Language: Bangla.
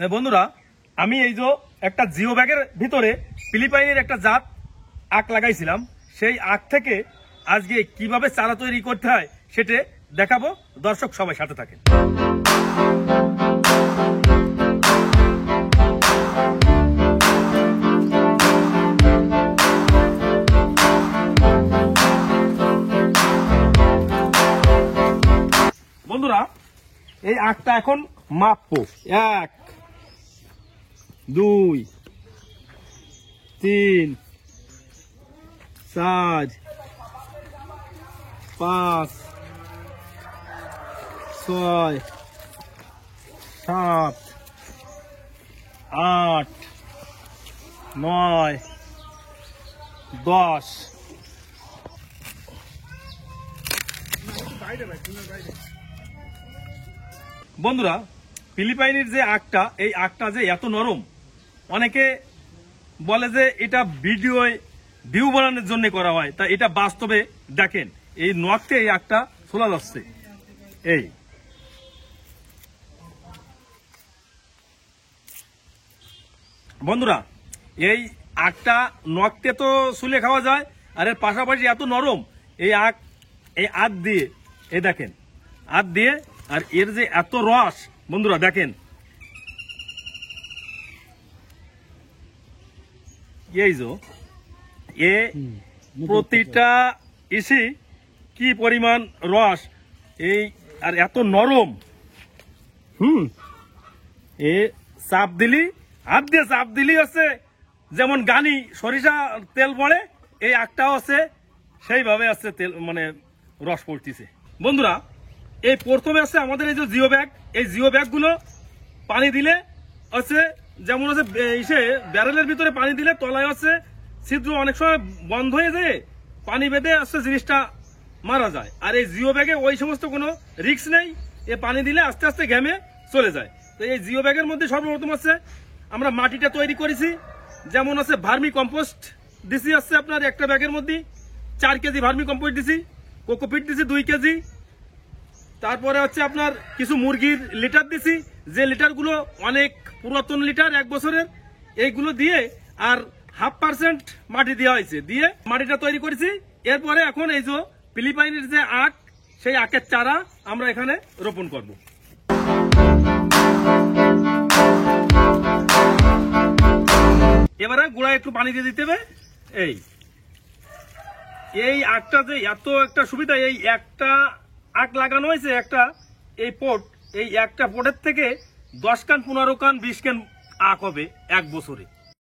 বন্ধুরা, আমি এই যে একটা জিও ব্যাগের ভিতরে ফিলিপাইনের একটা জাত আখ লাগাইছিলাম, সেই আখ থেকে আজকে কিভাবে চারা তৈরি করতে হয় সেটা দেখাবো। দর্শক সবাই সাথে থাকেন। বন্ধুরা, এই আখটা এখন মাপবো। 1 2 3 4 5 6 7 8 9 10। বন্ধুরা, ফিলিপাইনের যে আখটা, এই আখটা যে এত নরম, অনেকে বলে যে এটা ভিডিওয় ভিউ বানানোর জন্য করা হয়, তা এটা বাস্তবে দেখেন এই নখতে এই আখটা খোলা যাচ্ছে। এই বন্ধুরা, এই আখটা নখতে তো সুলে খাওয়া যায়, আর এর পাশাপাশি এত নরম এই আখ, এই আখ দিয়ে এই দেখেন আখ দিয়ে, আর এর যে এত রস বন্ধুরা দেখেন। এই যে এ প্রতিটা ইসি কি পরিমাণ রস, এই আর এত নরম। এ চাপ দিলি, হাত দিয়ে চাপ দিলি হচ্ছে যেমন গানি সরিষা তেল পড়ে, এই আখটাও আছে সেইভাবে আছে তেল, মানে রস পড়তেছে। বন্ধুরা, এই প্রথমে আছে আমাদের এই যে জিও ব্যাগ, এই জিও ব্যাগগুলো পানি দিলে হচ্ছে যেমন হচ্ছে ইসে ব্যারেলের ভিতরে পানি দিলে তলায় হচ্ছে ছিদ্র অনেক সময় বন্ধ হয়ে যায়, পানি বেঁধে আসছে জিনিসটা মারা যায়। আর এই জিও ব্যাগে ওই সমস্ত কোনো রিস্ক নেই, এ পানি দিলে আস্তে আস্তে ঘেমে চলে যায়। তো এই জিও ব্যাগের মধ্যে সর্বপ্রথম হচ্ছে আমরা মাটিটা তৈরি করেছি, যেমন হচ্ছে ভার্মি কম্পোস্ট দিছি হচ্ছে আপনার একটা ব্যাগের মধ্যে 4 কেজি ভার্মি কম্পোস্ট দিছি, কোকোপিট দিছি 2 কেজি, তারপরে হচ্ছে আপনার কিছু মুরগির লিটার দিছি, যে লিটারগুলো অনেক পুরাতন লিটার 1 বছরের, এইগুলো দিয়ে আর 0.5% মাটি দেওয়া হয়েছে, দিয়ে মাটিটা তৈরি করেছি। এরপরে এখন এই যে ফিলিপাইনের যে আখ, সেই আখের চারা আমরা এখানে রোপণ করব। এবারে গোড়ায় একটু পানি দিয়ে দিতে হবে। এই আখটা যে এত একটা সুবিধা, এই একটা আখ লাগানো হয়েছে একটা এই পট, এই একটা পটের থেকে 10 কান 15 কান 20 কান আখ হবে 1 বছরে।